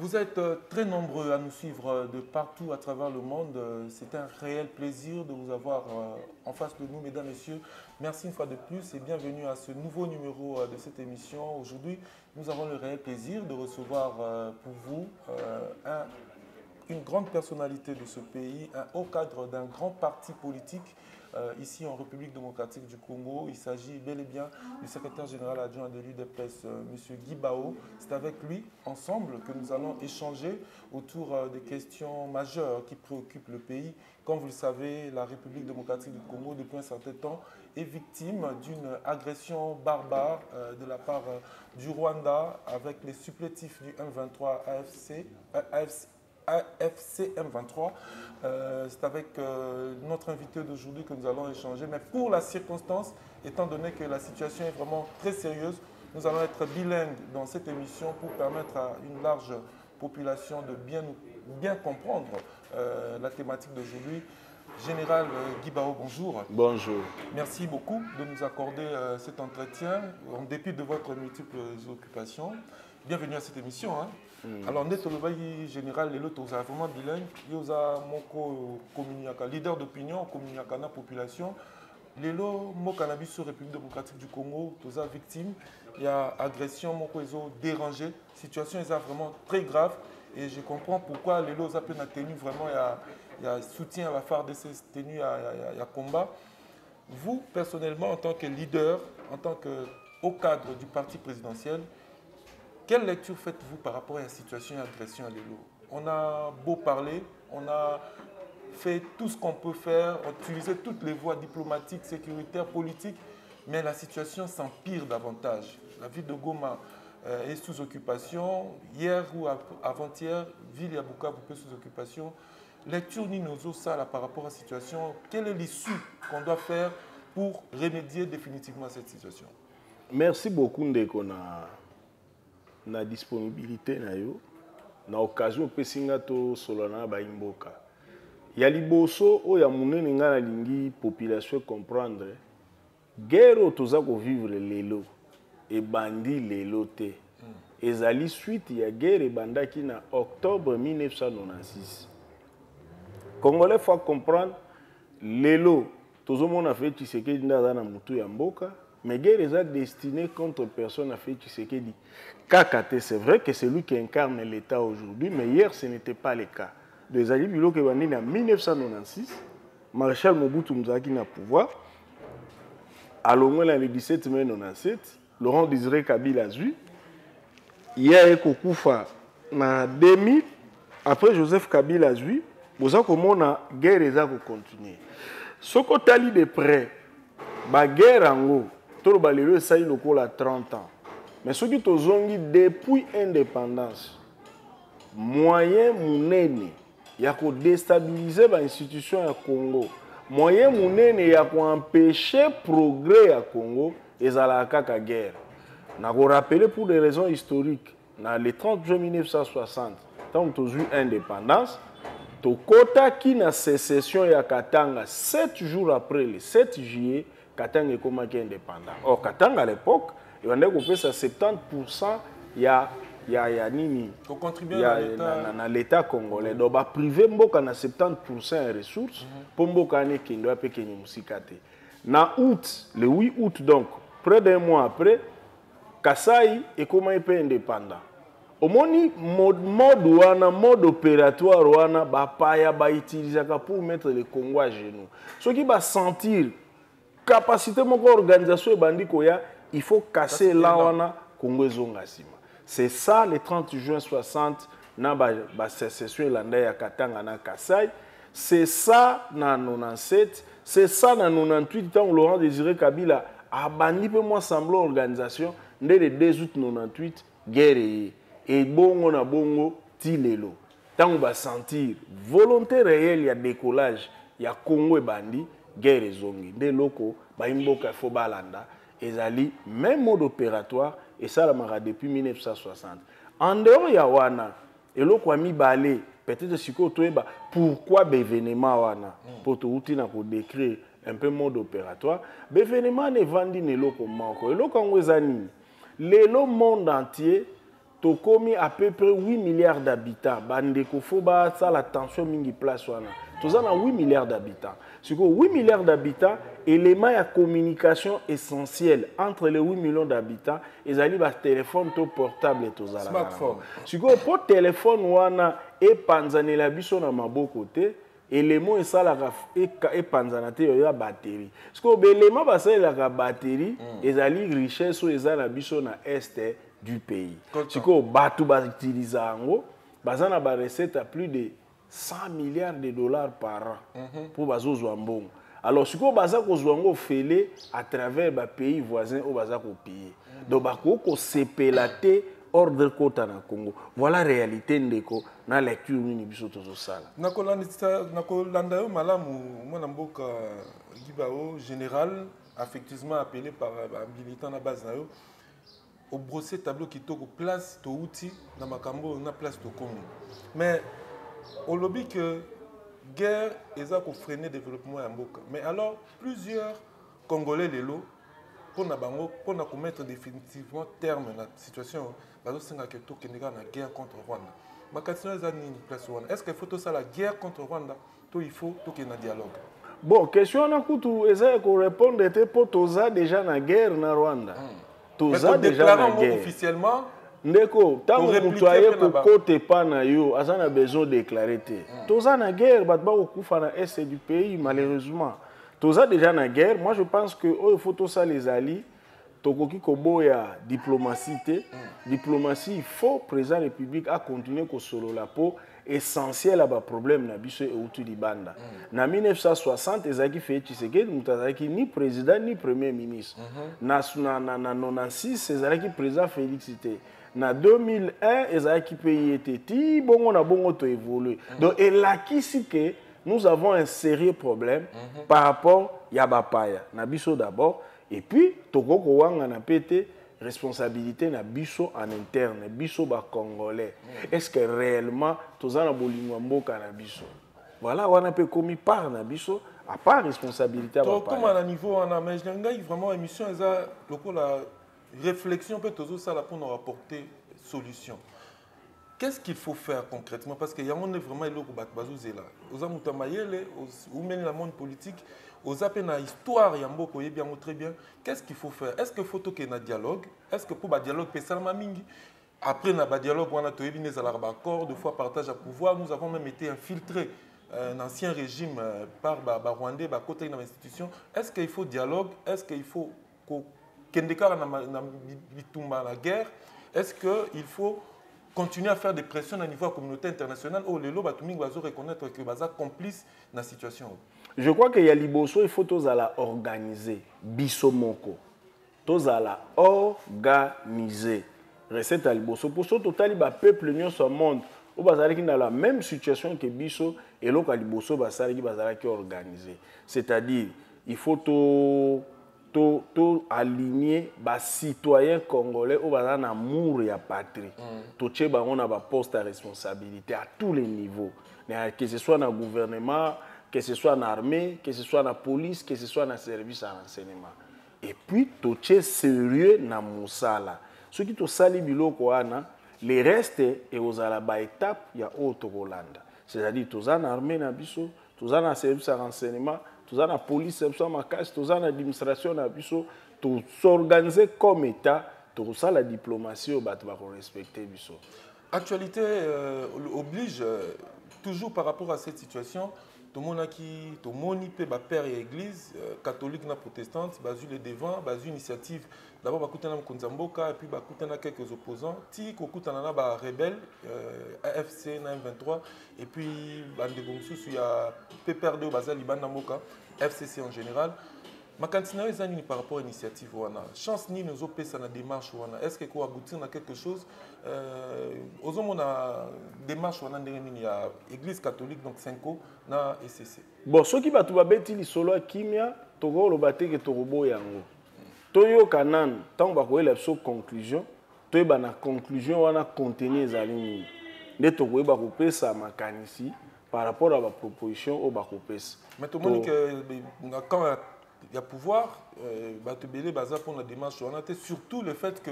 Vous êtes très nombreux à nous suivre de partout à travers le monde. C'est un réel plaisir de vous avoir en face de nous, mesdames, messieurs. Merci une fois de plus et bienvenue à ce nouveau numéro de cette émission. Aujourd'hui, nous avons le réel plaisir de recevoir pour vous une grande personnalité de ce pays, un haut cadre d'un grand parti politique ici en République démocratique du Congo. Il s'agit bel et bien du secrétaire général adjoint de l'UDPS, M. Guy Bao. C'est avec lui, ensemble, que nous allons échanger autour des questions majeures qui préoccupent le pays. Comme vous le savez, la République démocratique du Congo, depuis un certain temps, est victime d'une agression barbare de la part du Rwanda avec les supplétifs du M23 AFC M23. C'est avec notre invité d'aujourd'hui que nous allons échanger. Mais pour la circonstance, étant donné que la situation est vraiment très sérieuse, nous allons être bilingues dans cette émission pour permettre à une large population de bien comprendre la thématique d'aujourd'hui. Général Guy Bao, bonjour. Bonjour. Merci beaucoup de nous accorder cet entretien en dépit de votre multiples occupations. Bienvenue à cette émission. Alors, nous sommes général, les autres, vraiment bilingue. Nous sommes leader d'opinion, communication la population. Les autres, mon cannabis sur la République démocratique du Congo, nous sommes victimes. Il y a agression, mon réseau dérangé. La situation est vraiment très grave. Et je comprends pourquoi les autres appellent la tenue vraiment. Il y a soutien à la phare de ces tenues, il y a combat. Vous, personnellement, en tant que leader, en tant que haut cadre du parti présidentiel, quelle lecture faites-vous par rapport à la situation et à l'agression à l'Élo? On a beau parler, on a fait tout ce qu'on peut faire, on a utilisé toutes les voies diplomatiques, sécuritaires, politiques, mais la situation s'empire davantage. La ville de Goma est sous occupation. Hier ou avant-hier, ville à Bukavu est sous occupation. Lecture Ninozo, ça là, par rapport à la situation, quelle est l'issue qu'on doit faire pour remédier définitivement à cette situation? Merci beaucoup Ndeko na disponibilité na yo na occasion pesinga to solana ba imboka ya liboso o ya munene nga na lingi population comprendre guerre toza ko vivre lelo e bandi lelo te ezali suite ya guerre bandaki na octobre 1996. Congolais faut comprendre lelo tozomona fait Tshisekedi ndaza na mutu ya mboka. Mais guerre est destinée contre personne à faire Tshisekedi. Kakate, c'est vrai que c'est lui qui incarne l'État aujourd'hui, mais hier ce n'était pas le cas. Des alliés Bilo Kebani en 1996, Marshal Mobutu Mzaki na pouvoir. À l'ombre le 17 mai 1997, Laurent Désiré Kabila zui. Hier Kokoufa na 2000, après Joseph Kabila zui, vous avez comment la guerre est continuer. Ce qu'on t'a dit de près, la guerre en haut. Tout le ça il a 30 ans. Mais ce qui est zongi depuis l'indépendance, moyen mounene, il y a déstabiliser l'institution au Congo. Moyen mounene, il y a empêcher le progrès au Congo et la guerre. Je vais rappeler pour des raisons historiques. Le 30 juin 1960, quand nous avons eu l'indépendance, Tokota qui na sécession ya Katanga 7 jours après le 7 juillet, Katanga est comme indépendant. Or, Katanga à l'époque, il y a 70% nini dans l'État congolais. Donc, il privé mboka na 70% de ressources pour mboka ne kendo ape kenye musikate. Na août, le 8 août donc, près d'un mois après, Kasai est comme indépendant. Au mode opératoire wana bapaya ba utiliser pour mettre le Congo à genoux. Ce qui va sentir capacité mon organisation bandi koya, il faut casser la wana Congo zonga sima. C'est ça le 30 juin 60 na ba sécession landa ya Katanga na Kasai. C'est ça na 97, c'est ça na 98 tant Laurent Désiré Kabila a bandi peu moi semblant organisation dès le 2 août 98 guerre. Et bongo na bongo tilelo. Tant on va sentir volonté réelle, il y a décollage, il y a Congo et bandi, guerre et zongi. Des locaux, ba imboka fo balanda, ezali même mode opératoire et ça la mara depuis 1960. En dehors ya wana, et loko ami balé, peut-être siko toeba pourquoi l'événement wana pour tout na ko décrire un peu mode opératoire, l'événement ne vandi ne loko moko. Et loko ngwezani, le monde entier tokomi à peu près 8 milliards d'habitants. Bandeko foba ça la tension mingi place wana. Tous en 8 milliards d'habitants. Sur 8 milliards d'habitants, élément de communication essentiel entre les 8 millions d'habitants, ils allaient par téléphone tout portable et tout ça. Smartphone. Sur pour téléphone wana et panzane la biso na maboko côté, élément et ça la et panzanate ya batterie. Parce que l'élément va ça la batterie, ils allaient richesse ou ils allaient biso na est du pays. Sur que batu ba utiliser ngo, bazana ba recette à plus de 100 milliards de dollars par an pour bazo zwambong. Alors si ko baza ko zwango fele à travers ba pays voisins au baza ko payer. Donc ba ko sepelaté ordre kota na Congo. Voilà la réalité ndeko na lecture ni biso tozo sala. Nakolanda yo malamu mwana mboka Gibao général affectueusement appelé par un militant na base na yo au brosser tableau qui toko place to outil na makambo na place to Congo. Mais au lobby que guerre et ça pour freiner le développement à Mboka. Mais alors, plusieurs Congolais les lots pour mettre définitivement terme à la situation. Est-ce qu'il faut tout ça la guerre contre Rwanda? Il faut tout qu'il y ait un dialogue. Bon, question on a répondre pour Toza déjà na guerre na Rwanda. Toza déjà na guerre. Officiellement. Ndeko, tant que mutuaye ko kote pa na yo, azana besoin de déclarer te. Toza na guerre, bat ba okufa na est du pays malheureusement. Toza déjà na guerre, moi je pense que il faut tout ça les alliés. Tokoki koboya diplomatie te. Diplomatie, il faut président de la République à continuer ko solo la peau essentiel à ba problème na biso e outu di banda. Na 1960 ezaki fait Tshisekedi mutazaki ni président ni premier ministre. Na 96 ezaki président Félix Tshisekedi. Na 2001, ezaki pays était ti bongo na bongo to évoluer. Donc et là qu'ici que nous avons un sérieux problème par rapport ya bapaya. Na biso d'abord et puis tokoko wanga na pété responsabilité na biso en interne, biso ba congolais. Est-ce que réellement tozana bolingo mboka na biso? Voilà, on a peu commis par na biso à part responsabilité à bapaya. Comme à niveau on a mais vraiment émission eza lokola réflexion peut toujours ça pour nous apporter solution. Qu'est-ce qu'il faut faire concrètement? Parce qu'il y a vraiment le bazouze là. Aux amutamayele, ou même la monde politique, aux appels à histoire, il y a beaucoup bien très bien. Qu'est-ce qu'il faut faire? Est-ce qu'il faut qu'il y ait un dialogue? Est-ce que pour un dialogue, après un dialogue, on a des accords, de fois partage à pouvoir. Nous avons même été infiltrés un ancien régime par Rwandais, par côté de l'institution. Est-ce qu'il faut dialogue? Est-ce qu'il faut la guerre? Est-ce qu'il faut continuer à faire des pressions au niveau de la communauté internationale où les lots vont reconnaître que les complices dans la situation? Je crois qu'il y a liboso, il faut tous la organiser. Bisomoko. Tous la organiser. Recette à liboso. Pour ce total, le peuple union sur le monde, où bazali qui dans la même situation que biso et l'autre à liboso bazali qui organiser. C'est-à-dire, il faut tout aligner les citoyens congolais au bazar amour et patrie. Tout ce on a poste à responsabilité à tous les niveaux. Que ce soit dans le gouvernement, que ce soit dans l'armée, que ce soit dans la police, que ce soit dans le service à renseignement. Et puis tout ce sérieux dans Moussala. Ce qui est sali biloko ana, les restes et aux alaba étape il y a autre Hollande. C'est-à-dire tous en armée na biso, tous en service à renseignement, tous en police, tous en administration na biso, tous s'organiser comme État, tout ça la diplomatie au bat va respecter biso. Actualité oblige toujours par rapport à cette situation. Tout le monde qui, tout le monde peut père et église catholique na protestante, basu les devants, basu initiative. D'abord bakutana Konzamboka et puis bakutana quelques opposants. Ti kokutana na ba rebelle AFC na M23 et puis bande gomsusu il y a PPRD bazali Libanda Mboka, FCC en général. Ma cantina est ani par rapport à l'initiative wana. Chance ni nous opé ça na démarche wana. Est-ce que quoi aboutir na quelque chose aux hommes on a démarche wana ndenge il y a église catholique donc 5 na SCC. Bon ceux qui va tout beti li solo kimia togo lo bateke torobo yango. Toyo kanan tant ba ko la conclusion to ba na conclusion wana contenir ezali ne togo ba ko pesa makanisi par rapport à la proposition au ba ko pesa. Mais tout le monde que quand il y a pouvoir, pour la démarche, surtout le fait que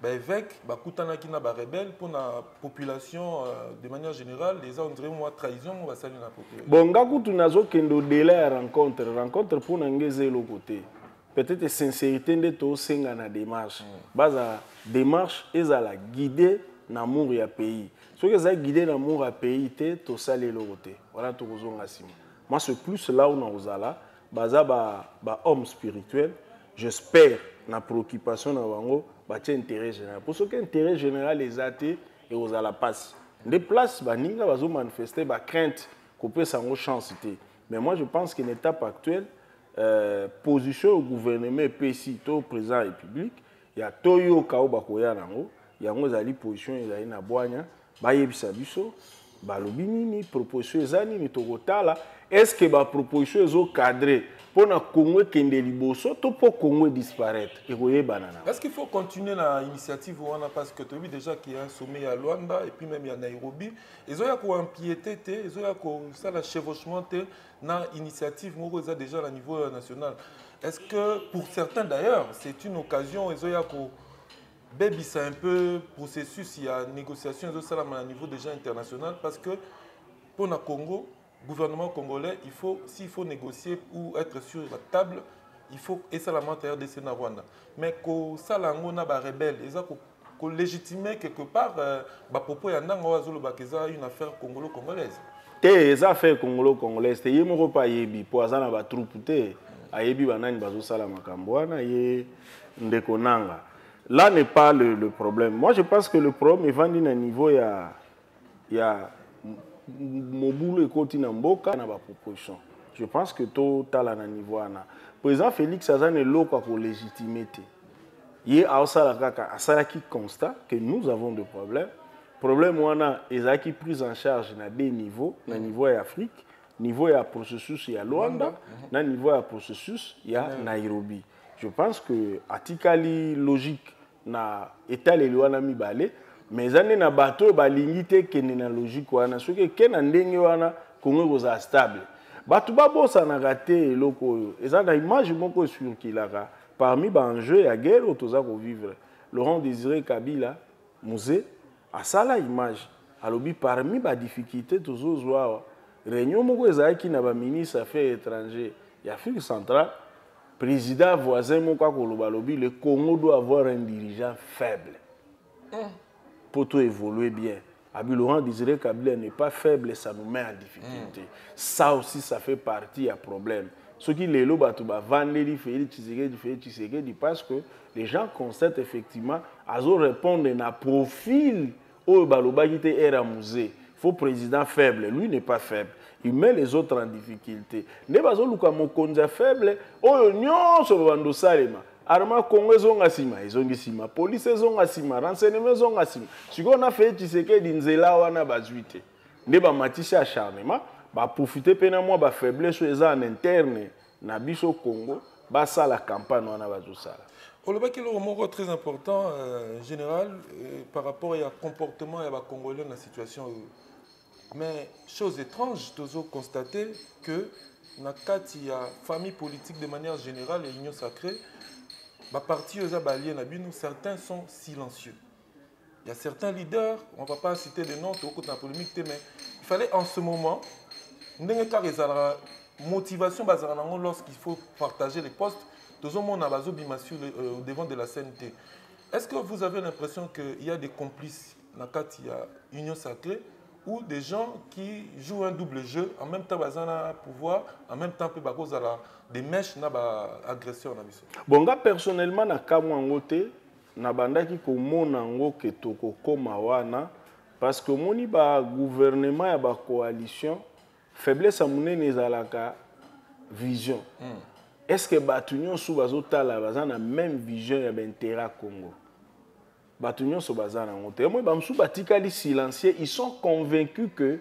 évêque bakutanaki na ba rebelle pour la population de manière générale les on dirait moi trahison on va saluer la population. Bon ngakutu nazo kendo délai à rencontre pour n'engager le côté. Peut-être sincérité de to senga na démarche. Baza démarche ezala guider n'amour ya pays. Ce que ça guider n'amour à pays te to saler le côté. Voilà to kozonga sima. Moi c'est plus là où on ozala baza ba homme spirituel. J'espère na préoccupation na bango ba intérêt général. Pour ce que intérêt général les athées et aux à la passe. Des places baninga bazo manifester ba crainte qu'on peut s'en chancité. Mais moi je pense qu'en étape actuelle position au gouvernement PSI au président de la République, il y a Toyo Kao Bakoya nango, il y a une position ezali na boanya, ba yebisa biso, ba lobini ni proposition ezani ni tokotala, est-ce que ba proposition ezo cadré pour na Congo kende liboso to pour Congo disparaître et koye banana. Est-ce qu'il faut continuer l'initiative parce que tu as vu déjà qu'il y a un sommet à Luanda et puis même il y a Nairobi, ils ont ko empiété ils ont ko ça la chevauchement na initiative moi déjà à niveau national. Est-ce que pour certains d'ailleurs, c'est une occasion ils ont ko baby c'est un peu processus il y a négociation ils ont ça à niveau déjà international parce que pour le Congo gouvernement congolais, s'il faut négocier ou être sur la table, il faut et ça la matière de Rwanda. Mais que ça la ngona ba rebelle, ils ont légitimer quelque part ba propos ya ndanga wazolo ba keza une affaire congolaise. Te ça affaire congolaise, te yemo pa yebi po azana ba troupe te, ayebi banani bazo sala makambo wana ye ndeko nanga. Là n'est pas le problème. Moi je pense que le problème est vendu à niveau ya Mobulo et Kotina Mboka na ba proposition. Je pense que tout à na niveau ana. Président Félix Azane loko ko légitimité. Yé a osala kaka asala qui constat que nous avons des problèmes. Problème wana ezaki prise en charge na des niveaux, na niveau ya Afrique, niveau ya processus ya Luanda, na niveau ya processus ya Nairobi. Je pense que atikali logique na état les wana mibale. Mais années na bateau balingi te kene na logique wana soki ke na ndenge wana Congo koza stable bato babosa na raté eloko oyo eza na image moko sur kilaka parmi ba enjeux ya guerre otoza ko vivre Laurent Désiré Kabila musée asala image alobi parmi ba difficulté tozozwa réunion moko ezaki na ba ministre affaires étrangères ya Afrique centrale président voisin moko akoloba lobi le Congo doit avoir un dirigeant faible. Pour tout évoluer bien. Abi Laurent Désiré Kabila n'est pas faible et ça nous met en difficulté. Ça aussi, ça fait partie du problème. Ce qui est là, parce que les gens constatent effectivement, ils répondent à un profil où il faut président faible, lui n'est pas faible. Il met les autres en difficulté. Ne pas le faible, Arma Congo ezonga sima, ezongi sima, police ezonga sima, renseignement ezonga sima. Si on a fait Tshisekedi nzela wana bazuite. Ne ba matisha acharnement, ba profiter pena moi ba faiblesse en interne na biso Congo, ba ça la campagne wana bazosala. Olobaki le mot très important général par rapport au comportement ya ba congolais dans la situation. Mais chose étrange, tozo constater que na kati ya famille politique de manière générale et l'union sacrée parti aux abaliers, certains sont silencieux. Il y a certains leaders, on ne va pas citer de noms, mais il fallait en ce moment, motivation lorsqu'il faut partager les postes, tout le monde a au devant de la CNT. Est-ce que vous avez l'impression qu'il y a des complices dans l'union sacrée ou des gens qui jouent un double jeu, en même temps ils ont pouvoir, en même temps ils ont des mèches na ba agression na biso. Bon nga personnellement na kamwa ngote na bandaki ko mona ngo ke toko koma wana parce que moni ba gouvernement ya ba coalition faiblesse a munene ezalaka vision. Est-ce que batunyo sou bazotala bazana même vision ya l'intérêt Congo? Batunyo sou bazana ngote moi ba msu batikali silencieux, ils sont convaincus que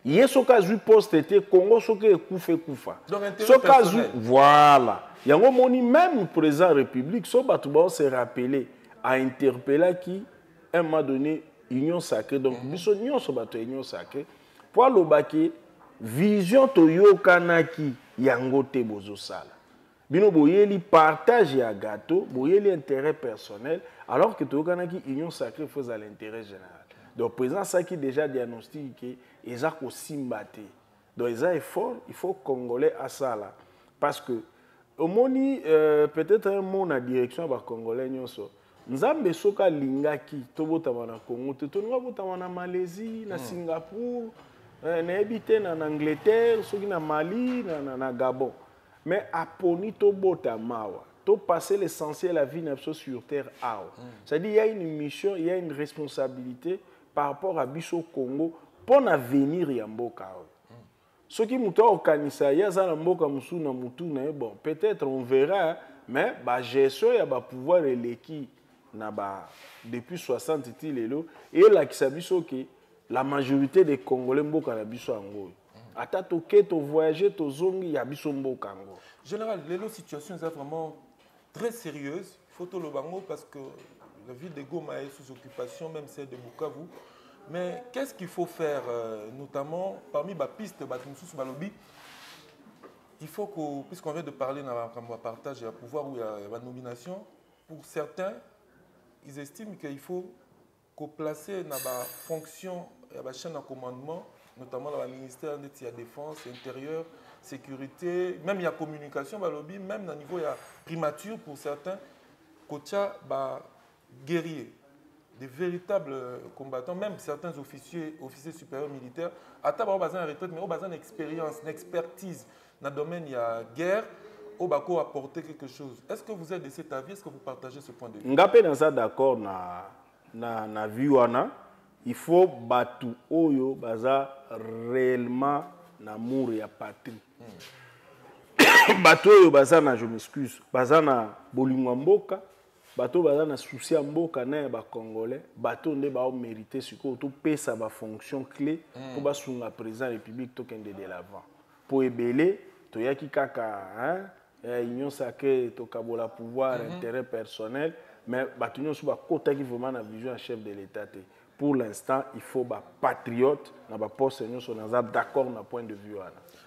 Yeso kazu poste était Congo soke ekufe kufa. So kazu voilà. Yango moni même président de la République so batuba se rappeler a interpellé qui à un moment donné union sacrée donc biso union so bato union sacrée pour lobaki vision to yokanaki yango te bozo sala. Bino boyeli partage ya gâteau, boyeli intérêt personnel, alors que tu as union sacrée faut à l'intérêt général. Donc président ça qui déjà diagnostique que ils ont aussi batté. Donc ils ont effort, il faut congolais à ça là parce que au moni peut-être un mot na direction ba congolais nyonso. Nzambe soka lingaki tobotama na Congo, totonga botama na Malaisie, na Singapour, na habité na Angleterre, soki na Mali, na Gabon. Mais aponi to bota mawa, to passer l'essentiel la vie sur terre awa. C'est-à-dire il y a une mission, il y a une responsabilité par rapport à biso Congo pour l'avenir ya mboka. Ce qui muto okanisa ya za na mboka musu na mutu na bon, peut-être on verra mais ba gestion ya ba pouvoir eleki na ba depuis 60 tilelo et là qui sabiso que la majorité des Congolais mboka na biso ango. Ata toke to voyager to zongi ya biso mboka ango. Général, les situations sont vraiment très sérieuses. Il faut tout le bango parce que la ville de Goma est sous occupation, même celle de Bukavu. Mais qu'est-ce qu'il faut faire, notamment parmi les pistes de Balobi? Il faut que, puisqu'on vient de parler dans partage et pouvoir ou la nomination, pour certains, ils estiment qu'il faut placer dans la fonction, la chaîne de commandement, notamment dans le ministère de la Défense, Intérieur, Sécurité, même il y a communication, Balobi, même au niveau il y a primature pour certains, Kocha, guerriers, des véritables combattants, même certains officiers supérieurs militaires, à tabou bazan retraite, mais au bazan expérience, une expertise dans le domaine il y a guerre, au bako apporter quelque chose. Est-ce que vous êtes de cet avis? Est-ce que vous partagez ce point de vue? Ngapé dans ça d'accord na viwana, il faut battre oyo baza réellement l'amour ya patrie. Bato oyo baza na, je m'excuse, baza na bolingo mboka, bato baza na souci mboka na ba congolais, bato nde ba mériter siko to pesa ba fonction clé pour ba sunga président république to kende de l'avant. Pour ebele to yaki kaka union sacrée to kabola pouvoir intérêt personnel, mais bato nyonso ba kota ki vraiment na vision chef de l'état. Pour l'instant, il faut des patriotes, des postes, nous sommes d'accord dans point de vue.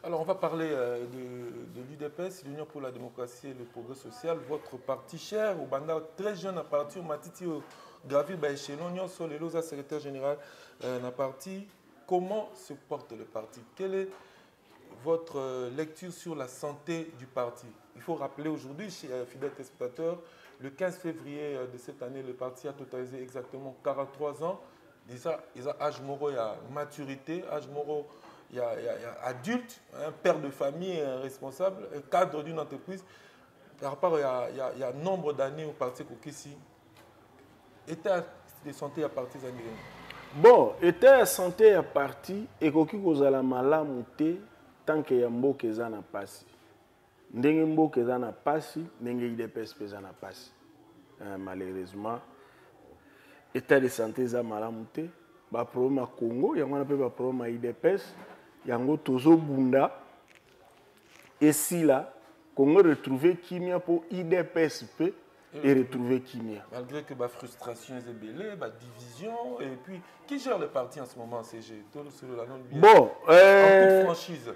Alors, on va parler de l'UDPS, l'Union pour la démocratie et le progrès social. Votre parti cher, au Banda, très jeune à partir, au Matiti, au Gravi, Baïchenon, nous sommes les losa secrétaire général de la parti. Comment se porte le parti? Quelle est votre lecture sur la santé du parti? Il faut rappeler aujourd'hui, fidèles téléspectateurs, le 15 février de cette année, le parti a totalisé exactement 43 ans. Déjà, il y a âge moro, il y a maturité, âge moro, il y a adulte, un père de famille, un responsable, un cadre d'une entreprise. Par rapport, il y a nombre d'années au parti Kokisi. État de santé à partir de bon, état de santé à partir et Koki Kozala Malamute tant que Yambo Kezana Passi. Ndenge Mbo Kezana Passi, Ndenge IDPS Kezana Passi. Malheureusement, état de santé za malamute ba problème à Congo yango na pe ba problème à IDPS yango tozo bunda et si là Congo retrouver kimia pour IDPS et retrouver kimia malgré que ba frustration est belée ba division et puis qui gère le parti en ce moment CG tout sur la non bien bon en toute franchise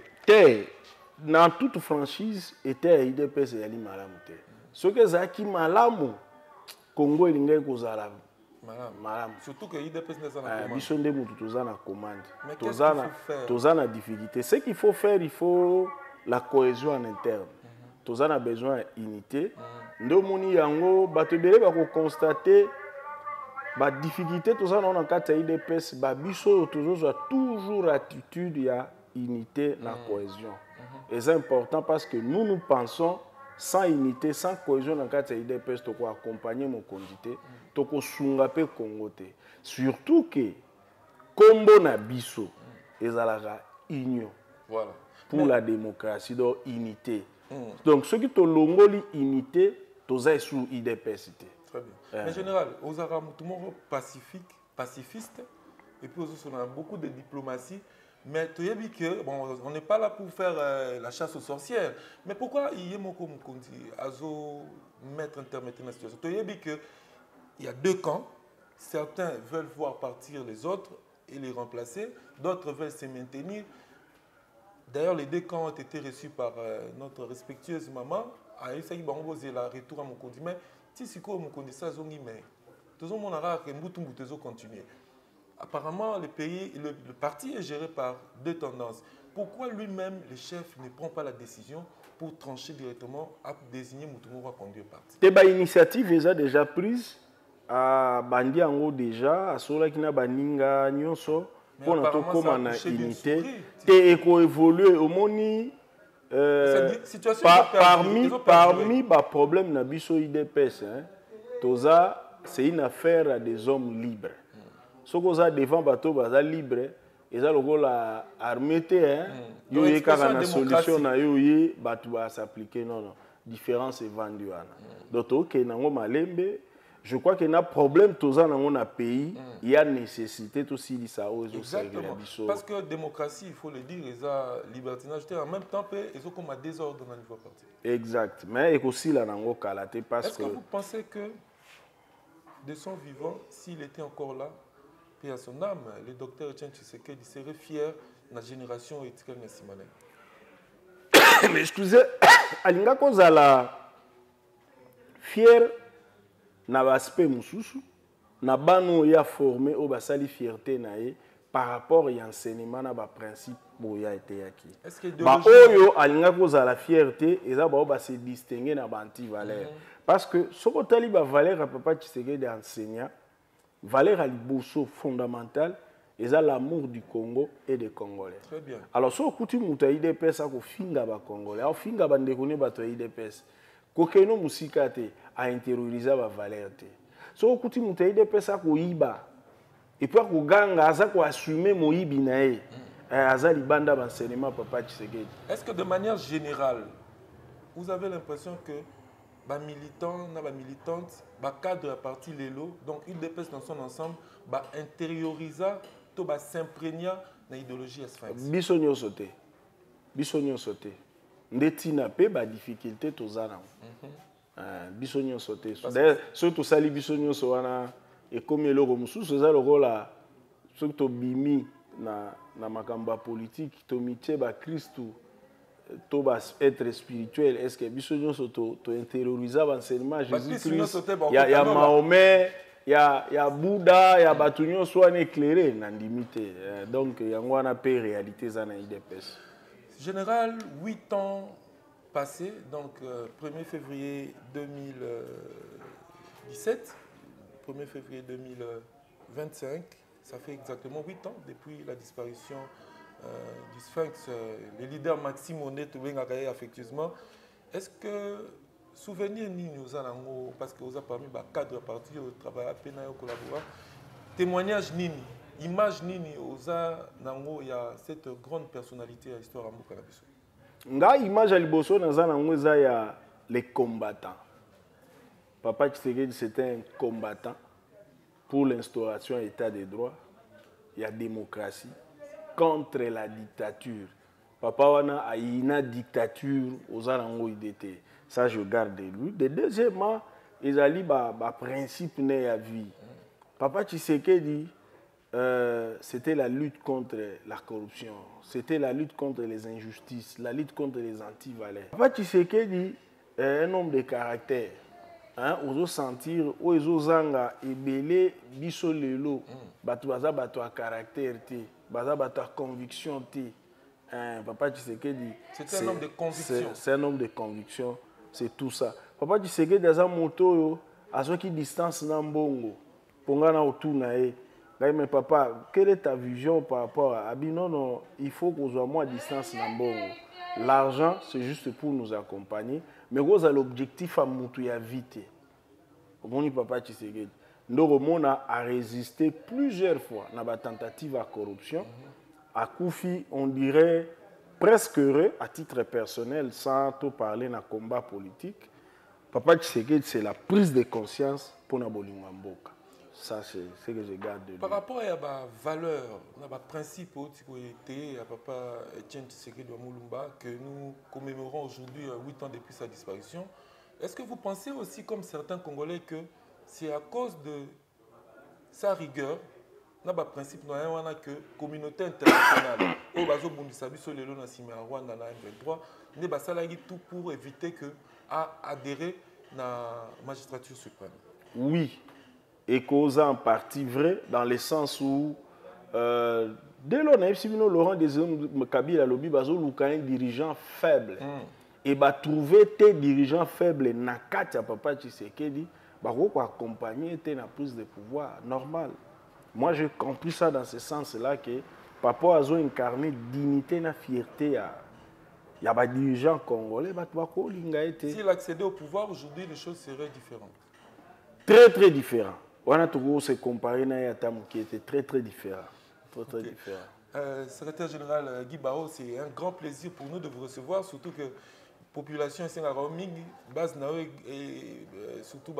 dans toute franchise était IDPS et ali malamute ce que zaki malamu Congo elingai kozala Madame. Surtout que l'IDPS n'est pas la commande. Mais qu'est-ce qu'il faut faire? La difficulté. Ce qu'il faut faire, il faut la cohésion en interne. Tous a besoin d'unité. Nous avons constaté la difficulté. Tous a dans le l'IDPS, toujours attitude, il y a unité, la cohésion. Et c'est important parce que nous pensons sans unité, sans cohésion dans le cadre de l'IDPS, tu peux accompagner mon condité, tu peux sungaper Congo. Surtout que, Combo na biso, ils ont la union pour la démocratie, donc unité. Donc, ceux qui ont l'ongoli unité, tu as sous l'IDPS. Très bien. Mais général, aux Arabes, tout le monde pacifiste, et puis on a beaucoup de diplomatie. Mais tu as dit que bon, on n'est pas là pour faire la chasse aux sorcières. Mais pourquoi il y a mettre intermédiaire dans la situation? Tu as dit qu'il y a deux camps. Certains veulent voir partir les autres et les remplacer. D'autres veulent se maintenir. D'ailleurs, les deux camps ont été reçus par notre respectueuse maman ayesaki bango bozela retour à mokonzi mais ti sikoyo mokonzi sa azongi mais tozomona kaka mbutu ezocontinue. Apparemment le pays, le parti est géré par deux tendances. Pourquoi lui-même le chef ne prend pas la décision pour trancher directement à désigner Moutoumou à conduire le parti? Des initiatives déjà prises à bandi ango déjà à cela qui n'a baninga nyonso pour notre comme na unité et évoluer au moni parmi les problèmes na biso IDPS hein toza c'est une affaire à des hommes libres ce qu'on a devant bateau baza libre et ça le la armée hein yo y a solution na yo y bateau va s'appliquer non différence est vendue donc ok nango malembe. Je crois qu'il y a un problème dans le pays, il y a nécessité aussi de ça. Exactement. Parce que la démocratie, il faut le dire, il y a libertinage, en même temps, ils ont comme un désordre dans le niveau parti. Exact. Mais il y a aussi là parce est-ce que vous pensez que, de son vivant, s'il était encore là, et à son âme, le docteur Etienne Tshisekedi serait fier de la génération éthique Nassimane? Mais excusez, Alinga Kozala fier na aspect mususu na bano ya formé au basali fierté nae par rapport à enseignement na ba principe boya été yaki ba oyo alinga koza la fierté eza ba se distinguer na ba anti valeur parce que soko tali ba valeur papa Tshisekedi enseignant valeur aliboso fondamentale eza l'amour du Congo et des Congolais. Très bien. Alors so kuti muta IDPS ko finga ba Congolais au finga ba ndekone ba to IDPS kokeno musika te a intérioriser la valeur te so kuti mutayi de pesa ko iba et puis ko ganga aza ko assumer moyibi nae aza libanda l'enseignement papa Tshisekedi. Est-ce que de manière générale vous avez l'impression que ba militant na ba militante ba cadre à parti lelo donc une DPS dans son ensemble ba intérioriser to ba s'imprégner na idéologie Sphinx? Biso nyonso te ndeti na pe ba difficulté tozana biso nyonso te d'ailleurs so tosali biso nyonso wana ekomi eloko mosusu eza lokola soki tobimi na makambo ya politique tomitie bakristu to baêtre spirituel est ce que biso nyonso tointériorisa baenseignement Jésus-Christ ya Mahomet ya Bouddha ya bato nyonso wana éclairé na ndimi te donc yango wana mpe réalité eza na IDPS. Général, 8 ans passés, donc 1er février 2017, 1er février 2025, ça fait exactement 8 ans depuis la disparition du Sphinx, le leader Maxime Onet Ouengakaye affectueusement. Est-ce que souvenir ni nous allons, parce que vous avez parmi les cadres partis au travail à peine au collaborer, témoignage nini? Image nini oza nango ya cette grande personnalité à l'histoire à Mokalabiso? Nga image à liboso naza nango eza ya les combattants. Papa Tshisekedi c'était un combattant pour l'instauration de l'état de droit, il y a démocratie contre la dictature. Papa wana a une dictature oza nango idete. Ça je garde de lui. De deuxièmement, ils ali ba principe né ya vie. Papa Tshisekedi c'était la lutte contre la corruption, c'était la lutte contre les injustices, la lutte contre les anti-valeurs. Papa Tshisekedi est un homme de caractère. Ozo sentir ozo zanga ebele biso lelo bato baza bato a caractère te, baza bato a conviction te. Papa Tshisekedi c'est un homme de conviction. C'est un homme de conviction, c'est tout ça. Papa Tshisekedi aza moto yo azoki distance na mbongo. Ponga na otuna e. Mais papa, quelle est ta vision par rapport à Abi? Non, il faut qu'on soit moins à distance. L'argent, c'est juste pour nous accompagner. Mais vous avez l'objectif à monter vite. Mon papa Tshisekedi. Nous a résisté plusieurs fois dans la tentative à corruption. À Koufi, on dirait presque heureux à titre personnel, sans tout parler dans le combat politique. Papa Tshisekedi, c'est la prise de conscience pour Nabolinga Mboka. Ça, c'est ce que je garde de lui. Par rapport à la valeur, à la principe à papa Etienne Tshisekedi de Moulumba, que nous commémorons aujourd'hui 8 ans depuis sa disparition, est-ce que vous pensez aussi, comme certains Congolais, que c'est à cause de sa rigueur, na ba principe na wana que communauté internationale au bazo bundisa biso lelo na sima Rwanda na M23 ne basala tout pour éviter que à adhérer à la magistrature suprême. Oui, et cause en partie vrai, dans le sens où, dès lors, Laurent Kabila Lobi Bazo un dirigeant faible. Et bah trouver tes dirigeants faibles, Nakatia Papa Tshisekedi, bah accompagner tes na prise de pouvoir normal. Moi, j'ai compris ça dans ce sens-là que Papa a incarné dignité et fierté. Il y a des dirigeants congolais, s'il accédait au pouvoir, aujourd'hui, les choses seraient différentes. Très, très différent. On a toujours se comparer à Yatam qui était très, très différent. Très, très différent. Secrétaire général Guy Bao, c'est un grand plaisir pour nous de vous recevoir, surtout que la population ici à Roming, base et surtout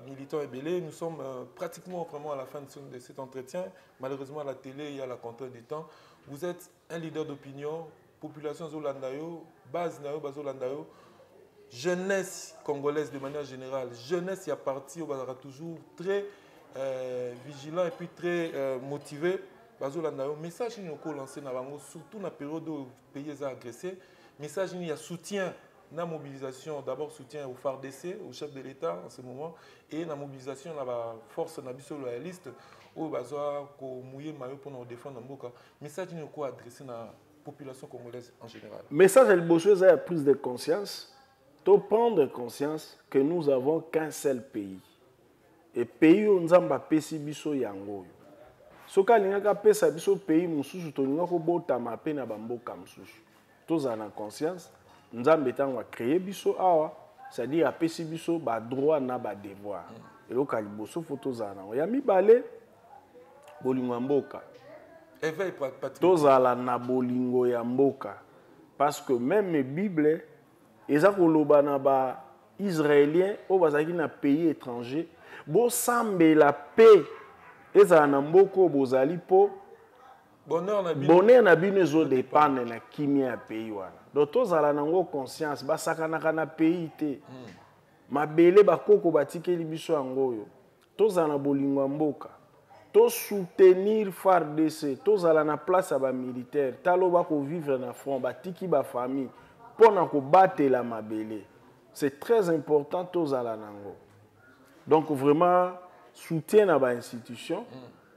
militants et belés, nous sommes pratiquement vraiment à la fin de cet entretien. Malheureusement, à la télé, il y a la contrainte du temps. Vous êtes un leader d'opinion, population Zolandayo, base Zolandayo, jeunesse congolaise de manière générale. Jeunesse, il y a parti, on sera toujours très vigilant et puis très motivé. Message qui nous lancé surtout dans la période où le pays est agressé. Message il y a soutien, la mobilisation, d'abord soutien au FARDC, au chef de l'État en ce moment, et la mobilisation de la force loyaliste où on mouiller maillot pour nous défendre. Message qui nous adressé à la population congolaise en général. Message à l'bosseuse a prise de conscience, de prendre conscience que nous avons qu'un seul pays. Et pays où nous avons pesi biso yango. Soka lingaka pesa biso pays mususu to lingako botama pe na bamboka mususu. Toza na conscience, nzambe tango a créé biso awa, c'est-à-dire apesi biso ba droit na ba devoir. Et loka liboso photo zana. Ya mibale bolingo mboka. Éveil patriotique. Tozala na bolingo ya mboka. Parce que même la Bible, eza koloba na ba Israéliens o bazaki na pays étranger, bo sambe la paix. Eza na mboko bozali po bonheur na bino ezo dépendre na kimia ya pays wana. Donc tozala nango conscience basakanaka na pays te. Mabele bakoko batikeli biso yango oyo. Tozala na bolingo ya mboka. To soutenir FARDC, tozala na place ya ba militaire, taloba ko vivre na front, batiki ba famille pona ko batela mabele. C'est très important tozala nango. Donc vraiment soutien à l'institution,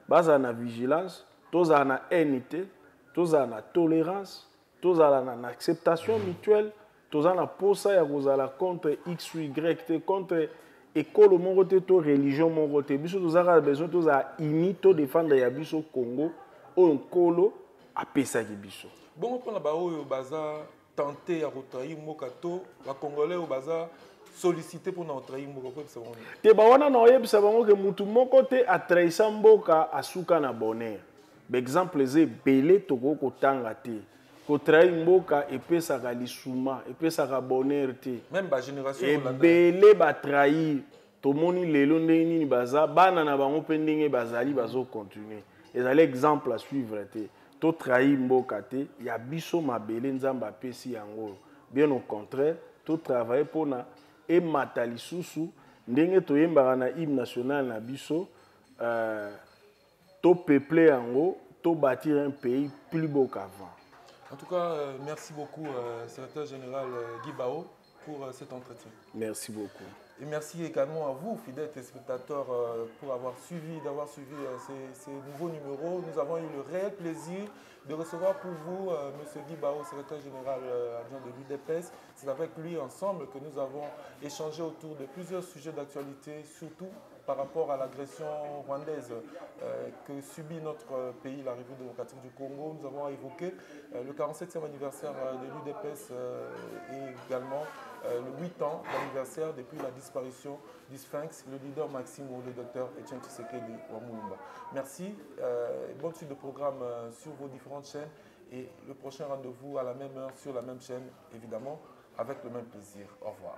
base à la vigilance, tous à la unité, tous à la tolérance, tous à la acceptation mutuelle, tous à la posa ya la contre X ou Y, contre école mon côté, to religion mon côté. Biso tous à besoin tous à uni, to défendre ya biso Congo, ou un colo à pesa ki biso. Bon, on a au baza tenter à retrahir mokato, la Congolais au baza sollicité pour nous trahir mboka ko sabon. Te ba wana na oyebisa bango ke mutu moko te a trahisa mboka asuka na bonheur. Exemple ze belé toko ko tanga te. Ko trahir mboka epesaka lisuma, epesaka bonheur te. Même ba génération hollandaise. Belé ba trahir to moni lelo ndenge nini baza bana na bango pe ndenge bazali bazo continuer. Ezali exemple à suivre te. To trahir mboka te, ya biso mabele nzamba pesi yango. Bien au contraire, to travailler pour na et matali susu ndenge toyembaka na hymne national na biso to peupler yango to bâtir un pays plus beau qu'avant. En tout cas, merci beaucoup secrétaire général Guy Bao pour cet entretien. Merci beaucoup. Et merci également à vous, fidèles téléspectateurs, d'avoir suivi ces nouveaux numéros. Nous avons eu le réel plaisir de recevoir pour vous M. Guy Bao, secrétaire général adjoint de l'UDPS. C'est avec lui ensemble que nous avons échangé autour de plusieurs sujets d'actualité, surtout par rapport à l'agression rwandaise que subit notre pays, la République démocratique du Congo. Nous avons évoqué le 47e anniversaire de l'UDPS et également le 8 ans d'anniversaire depuis la disparition du Sphinx, le leader Maximo, le docteur Etienne Tshisekedi Wamulumba. Merci, bonne suite de programme sur vos différentes chaînes et le prochain rendez-vous à la même heure sur la même chaîne, évidemment, avec le même plaisir. Au revoir.